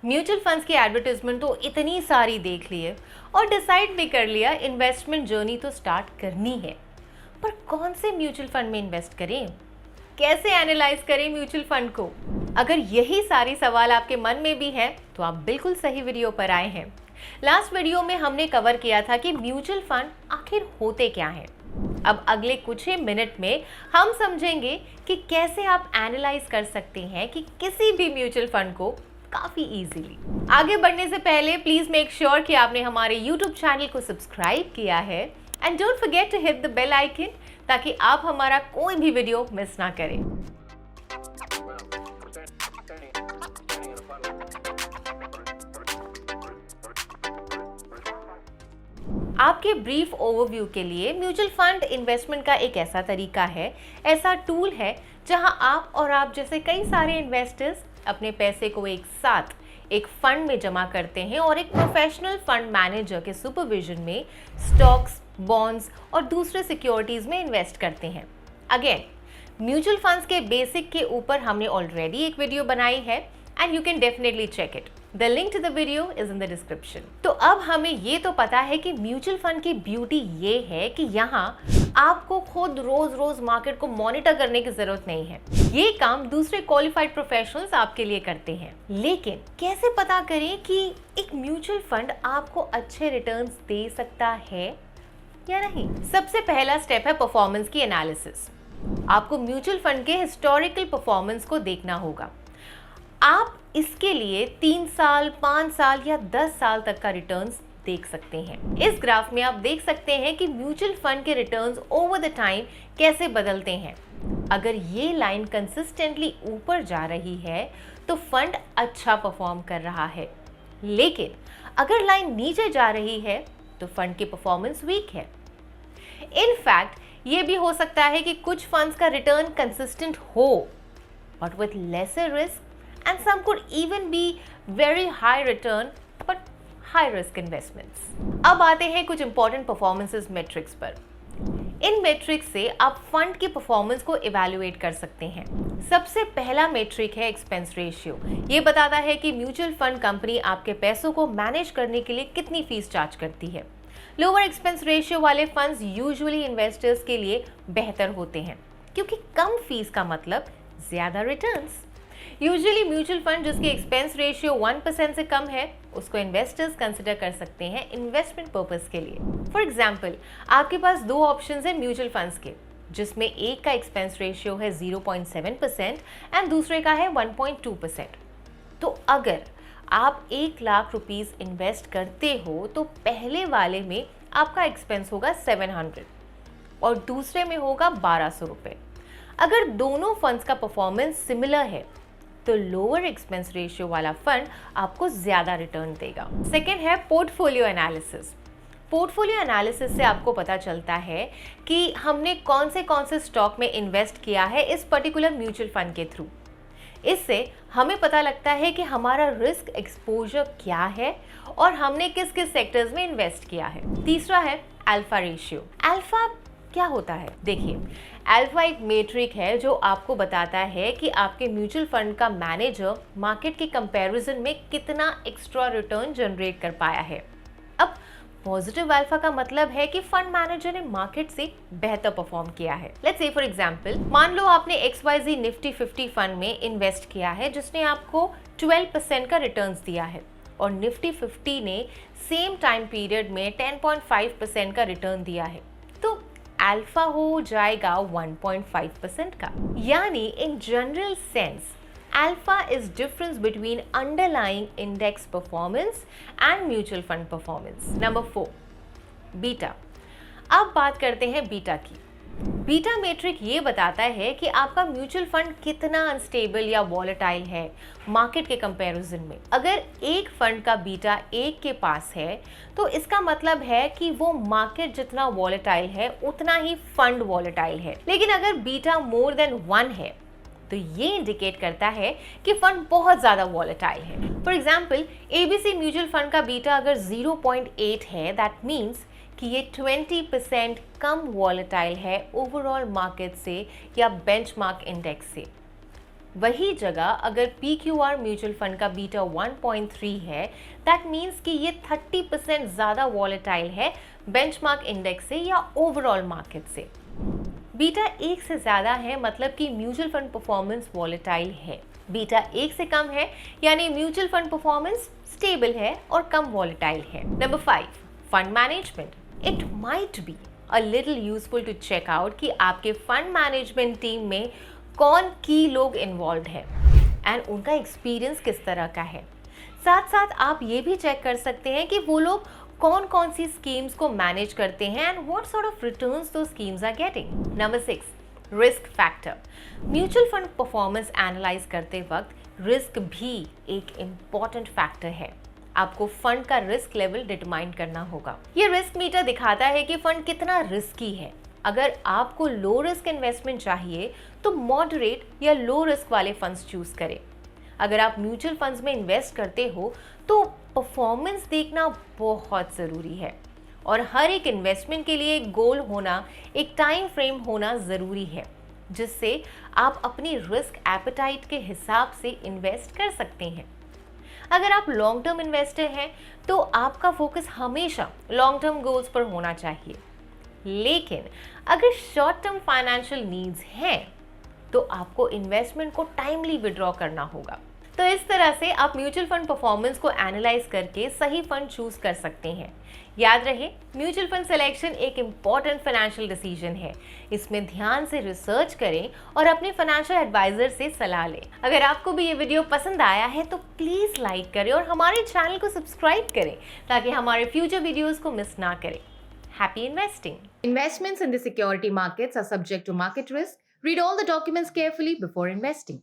Mutual funds की advertisement तो इतनी सारी देख ली है और डिसाइड भी कर लिया इन्वेस्टमेंट जर्नी तो स्टार्ट करनी है। पर कौन से म्यूचुअल फंड में इन्वेस्ट करें, कैसे एनालाइज करें म्यूचुअल फंड को? अगर यही सारी सवाल आपके मन में भी हैं तो आप बिल्कुल सही वीडियो पर आए हैं। लास्ट वीडियो में हमने कवर किया था कि म्यूचुअल फंड आखिर होते क्या हैं। अब अगले कुछ ही मिनट में हम समझेंगे कि कैसे आप एनालाइज कर सकते हैं कि किसी भी म्यूचुअल फंड को काफी इजीली। आगे बढ़ने से पहले प्लीज मेक श्योर कि आपने हमारे YouTube चैनल को सब्सक्राइब किया है and don't forget to hit the bell icon ताकि आप हमारा कोई भी वीडियो मिस ना करें। आपके ब्रीफ ओवरव्यू के लिए म्यूचुअल फंड इन्वेस्टमेंट का एक ऐसा तरीका है, ऐसा टूल है जहां आप जैसे कई सारे इन्वेस्टर्स अपने पैसे को एक साथ एक फंड में जमा करते हैं और एक प्रोफेशनल फंड मैनेजर के सुपरविजन में स्टॉक्स, बॉन्ड्स और दूसरे सिक्योरिटीज में इन्वेस्ट करते हैं। अगेन, म्यूचुअल फंड्स के बेसिक के ऊपर हमने ऑलरेडी एक वीडियो बनाई है and you can definitely check it. The link to the video is in the description. तो अब हमें ये तो पता है कि म्यूचुअल फंड की ब्यूटी ये है कि यहाँ आपको खुद रोज रोज मार्केट को मॉनिटर करने की जरूरत नहीं है। ये काम दूसरे क्वालिफाइड प्रोफेशनल्स आपके लिए करते हैं। लेकिन कैसे पता करें कि एक म्यूचुअल फंड आपको अच्छे रिटर्न्स दे सकता है या नहीं? सबसे पहला स्टेप है परफॉर्मेंस की एनालिसिस। आपको म्यूचुअल फंड के हिस्टोरिकल परफॉर्मेंस को देखना होगा। आप इसके लिए 3 साल, 5 साल या 10 साल तक का रिटर्न्स देख सकते हैं। इस ग्राफ में आप देख सकते हैं कि म्यूचुअल फंड के रिटर्न्स ओवर द टाइम कैसे बदलते हैं। अगर ये लाइन कंसिस्टेंटली ऊपर जा रही है तो फंड अच्छा परफॉर्म कर रहा है, लेकिन अगर लाइन नीचे जा रही है तो फंड की परफॉर्मेंस वीक है। इनफैक्ट ये भी हो सकता है कि कुछ फंड्स का रिटर्न कंसिस्टेंट हो but with lesser risk and some could even be very high return but high risk investments. अब आते हैं कुछ important performances metrics पर। इन metrics से आप फंड की परफॉर्मेंस को इवेल्युएट कर सकते हैं। सबसे पहला मेट्रिक है एक्सपेंस रेशियो। ये बताता है कि म्यूचुअल फंड कंपनी आपके पैसों को मैनेज करने के लिए कितनी फीस चार्ज करती है। लोअर एक्सपेंस रेशियो वाले फंड्स यूजुअली इन्वेस्टर्स के लिए बेहतर होते हैं क्योंकि कम फीस का मतलब ज्यादा रिटर्न्स। यूजुअली म्यूचुअल फंड जिसकी एक्सपेंस रेशियो 1% से कम है उसको इन्वेस्टर्स कंसिडर कर सकते हैं इन्वेस्टमेंट पर्पस के लिए। फॉर एग्जाम्पल, आपके पास 2 ऑप्शंस हैं म्यूचुअल फंड्स के, जिसमें एक का एक्सपेंस रेशियो है 0.7% एंड दूसरे का है 1.2%। तो अगर आप 1 लाख रुपीस इन्वेस्ट करते हो तो पहले वाले में आपका एक्सपेंस होगा 700 और दूसरे में होगा 1200 रुपये। अगर दोनों फंड्स का परफॉर्मेंस सिमिलर है तो लोअर एक्सपेंस रेशियो वाला फंड आपको ज्यादा रिटर्न देगा। सेकेंड है पोर्टफोलियो एनालिसिस। पोर्टफोलियो एनालिसिस से आपको पता चलता है कि हमने कौन से स्टॉक में इन्वेस्ट किया है इस पर्टिकुलर म्यूचुअल फंड के थ्रू। इससे हमें पता लगता है कि हमारा रिस्क एक्सपोजर क्या है और हमने किस किस सेक्टर्स में इन्वेस्ट किया है। तीसरा है अल्फा रेशियो। अल्फा क्या होता है? देखिए, अल्फा एक मेट्रिक है जो आपको बताता है कि आपके म्यूचुअल फंड का मैनेजर मार्केट के कंपैरिजन में कितना एक्स्ट्रा रिटर्न जनरेट कर पाया है। अब पॉजिटिव अल्फा का मतलब है कि फंड मैनेजर ने मार्केट से बेहतर परफॉर्म किया है। लेट्स से फॉर एग्जांपल, मान लो आपने XYZ निफ्टी 50 फंड में इन्वेस्ट किया है जिसने आपको 12% का रिटर्न्स दिया है और निफ्टी 50 ने सेम टाइम पीरियड में 10.5% का रिटर्न दिया है, तो अल्फा हो जाएगा 1.5% का। यानी in general sense alpha is difference between underlying index performance and mutual fund performance. Number 4, beta. अब बात करते हैं बीटा की। बीटा मेट्रिक ये बताता है कि आपका म्यूचुअल फंड कितना अनस्टेबल या वॉलेटाइल है मार्केट के कंपैरिजन में। अगर एक फंड का बीटा 1 के पास है तो इसका मतलब है कि वो मार्केट जितना वॉलेटाइल है उतना ही फंड वॉलेटाइल है। लेकिन अगर बीटा मोर देन 1 है तो ये इंडिकेट करता है कि फंड बहुत ज्यादा वॉलेटाइल है। For example, ABC mutual fund का बीटा अगर 0.8 है, दैट मीन्स कि ये 20% कम वॉलेटाइल है ओवरऑल मार्केट से या बेंचमार्क इंडेक्स से। वही जगह अगर PQR म्यूचुअल फंड का बीटा 1.3 है, दैट मीन्स कि ये 30% ज़्यादा वॉलेटाइल है बेंचमार्क इंडेक्स से या ओवरऑल मार्केट से। बीटा 1 से ज़्यादा है मतलब कि म्यूचुअल फंड परफॉर्मेंस वॉलेटाइल है। बीटा 1 से कम है यानी म्यूचुअल फंड परफॉर्मेंस स्टेबल है और कम वॉलेटाइल है। Number 5, fund management. It might be a little useful to check out कि आपके फंड मैनेजमेंट टीम में कौन की लोग इन्वॉल्व है एंड उनका एक्सपीरियंस किस तरह का है। साथ साथ आप ये भी चेक कर सकते हैं कि वो लोग कौन कौन सी स्कीम्स को मैनेज करते हैं and what sort of returns two schemes are getting. Number 6, risk factor. Mutual fund performance analyse करते वक्त रिस्क भी एक इम्पॉर्टेंट फैक्टर है। आपको फंड का रिस्क लेवल डिटरमाइन करना होगा। ये रिस्क मीटर दिखाता है कि फंड कितना रिस्की है। अगर आपको लो रिस्क इन्वेस्टमेंट चाहिए तो मॉडरेट या लो रिस्क वाले फंड्स चूज करें। अगर आप म्यूचुअल फंड्स में इन्वेस्ट करते हो तो परफॉर्मेंस देखना बहुत ज़रूरी है और हर एक इन्वेस्टमेंट के लिए एक गोल होना, एक टाइम फ्रेम होना ज़रूरी है जिससे आप अपनी रिस्क एपेटाइट के हिसाब से इन्वेस्ट कर सकते हैं। अगर आप लॉन्ग टर्म इन्वेस्टर हैं तो आपका फोकस हमेशा लॉन्ग टर्म गोल्स पर होना चाहिए, लेकिन अगर शॉर्ट टर्म फाइनेंशियल नीड्स हैं तो आपको इन्वेस्टमेंट को टाइमली विड्रॉ करना होगा। तो इस तरह से आप म्यूचुअल फंड परफॉर्मेंस को एनालाइज करके सही फंड चूज कर सकते हैं। याद रहे, म्यूचुअल फंड सिलेक्शन एक इम्पॉर्टेंट फाइनेंशियल डिसीजन है। इसमें ध्यान से रिसर्च करें और अपने फाइनेंशियल एडवाइजर से सलाह लें। अगर आपको भी ये वीडियो पसंद आया है तो प्लीज लाइक करें और हमारे चैनल को सब्सक्राइब करें ताकि हमारे फ्यूचर वीडियोस को मिस ना करें। Happy investing. Investments in the security markets are subject to market risk. Read all the documents carefully before investing.